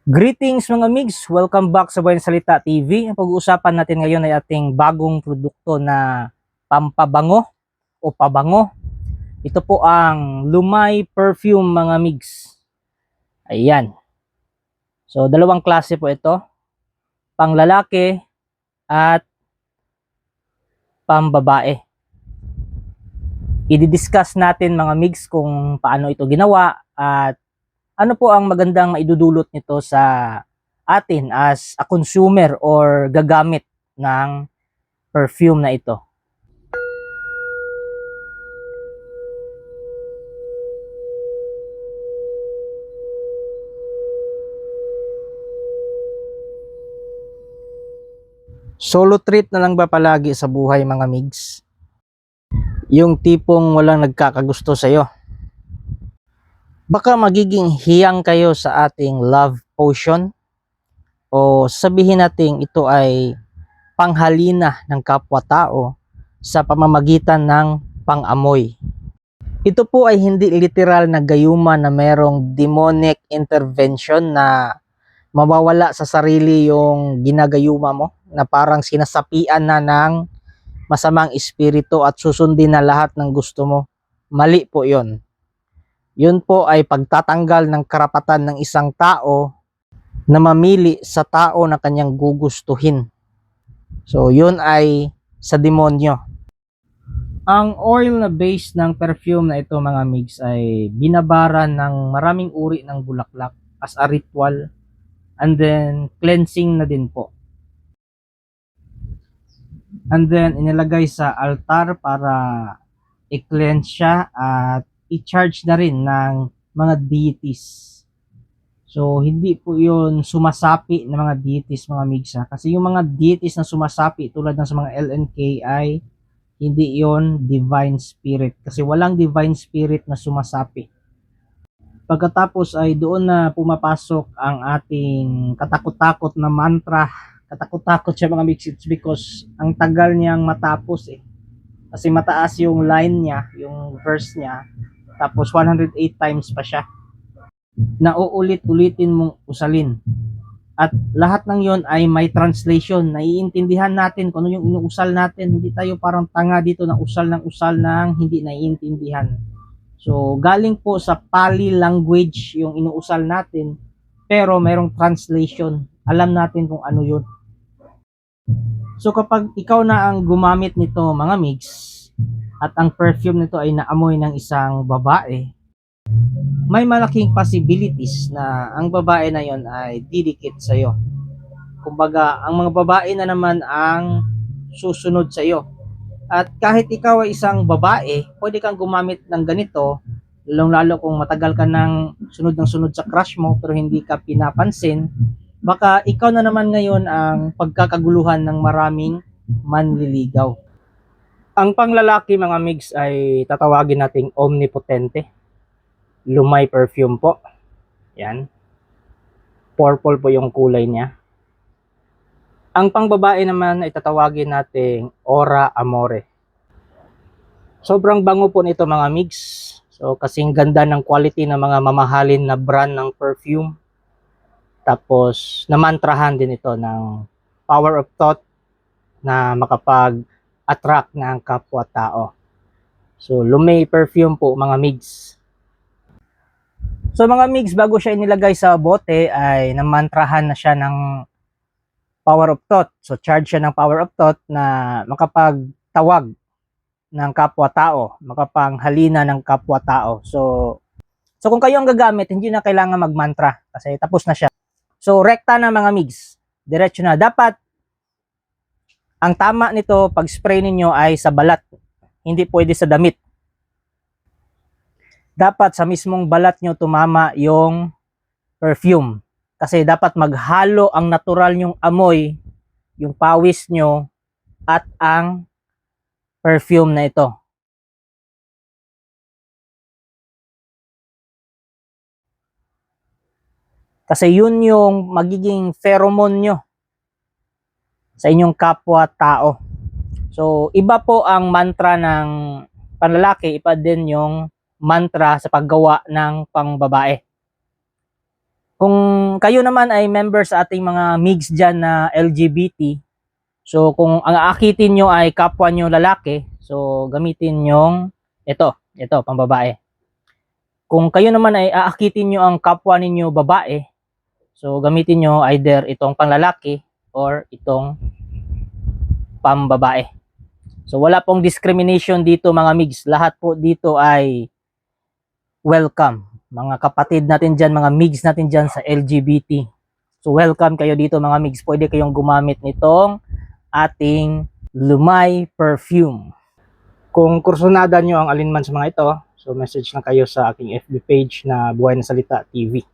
Greetings mga migs! Welcome back sa Buhay Salita TV. Ang pag-uusapan natin ngayon ay ating bagong produkto na pampabango o pabango. Ito po ang Lumay Perfume mga migs. Ayan. So dalawang klase po ito. Pang lalaki at pambabae. I-discuss natin mga migs kung paano ito ginawa at ano po ang magandang maidudulot nito sa atin as a consumer or gagamit ng perfume na ito. Solo trip na lang ba palagi sa buhay mga migs? Yung tipong walang nagkakagusto sa'yo. Baka magiging hiyang kayo sa ating love potion o sabihin natin ito ay panghalina ng kapwa-tao sa pamamagitan ng pang-amoy. Ito po ay hindi literal na gayuma na merong demonic intervention na mawawala sa sarili yung ginagayuma mo na parang sinasapian na ng masamang espiritu at susundin na lahat ng gusto mo. Mali po yon. Yun po ay pagtatanggal ng karapatan ng isang tao na mamili sa tao na kanyang gugustuhin. So yun ay sa demonyo. Ang oil na base ng perfume na ito mga migs ay binabara ng maraming uri ng bulaklak as a ritual and then cleansing na din po. And then inilagay sa altar para i-cleanse siya at i-charge na rin ng mga deities. So hindi po yun sumasapi ng mga deities mga migsa. Kasi yung mga deities na sumasapi tulad ng sa mga LNK ay hindi yon divine spirit. Kasi walang divine spirit na sumasapi. Pagkatapos ay doon na pumapasok ang ating katakot-takot na mantra. Katakot-takot siya mga mix, it's because ang tagal niyang matapos eh. Kasi mataas yung line niya, yung verse niya. Tapos 108 times pa siya. Na uulit-ulitin mong usalin. At lahat ng yon ay may translation. Naiintindihan natin kung ano yung inuusal natin. Hindi tayo parang tanga dito na usal ng hindi naiintindihan. So, galing po sa Pali language yung inuusal natin. Pero mayroong translation. Alam natin kung ano yun. So, kapag ikaw na ang gumamit nito mga mix, at ang perfume nito ay naamoy ng isang babae, may malaking possibilities na ang babae na yon ay didikit sa iyo. Kumbaga, ang mga babae na naman ang susunod sa iyo. At kahit ikaw ay isang babae, pwede kang gumamit ng ganito, lalong-lalo kung matagal ka ng sunod sa crush mo pero hindi ka pinapansin, baka ikaw na naman ngayon ang pagkakaguluhan ng maraming manliligaw. Ang panglalaki mga migs ay tatawagin nating omnipotente. Lumay perfume po. Yan. Purple po yung kulay niya. Ang pangbabae naman ay tatawagin nating Aura Amore. Sobrang bango po nito mga migs. So kasing ganda ng quality ng mga mamahalin na brand ng perfume. Tapos namantrahan din ito ng power of thought na makapag-attract ng kapwa-tao. So Lumay perfume po mga migs. So mga migs, bago siya inilagay sa bote ay namantrahan na siya ng power of thought. So charge siya ng power of thought na makapagtawag ng kapwa-tao, makapanghalina ng kapwa-tao. So kung kayo ang gagamit, hindi na kailangan magmantra kasi tapos na siya. So rekta na mga migs, diretso na. Dapat ang tama nito pag spray ninyo ay sa balat, hindi pwede sa damit. Dapat sa mismong balat nyo tumama yung perfume. Kasi dapat maghalo ang natural nyong amoy, yung pawis nyo, at ang perfume na ito. Kasi yun yung magiging pheromone nyo sa inyong kapwa-tao. So, iba po ang mantra ng panlalaki, iba din yung mantra sa paggawa ng pangbabae. Kung kayo naman ay member sa ating mga MIGs dyan na LGBT, so kung ang aakitin nyo ay kapwa nyo lalaki, so gamitin yung ito, pambabae. Kung kayo naman ay aakitin nyo ang kapwa ninyo babae, so gamitin nyo either itong panglalaki or itong pambabae. So wala pong discrimination dito mga MIGs. Lahat po dito ay welcome. Mga kapatid natin dyan, mga MIGs natin dyan sa LGBT. So welcome kayo dito mga MIGs. Pwede kayong gumamit nitong ating Lumay perfume. Kung kursunada nyo ang alinman sa mga ito, so message lang kayo sa aking FB page na Buhay na Salita TV.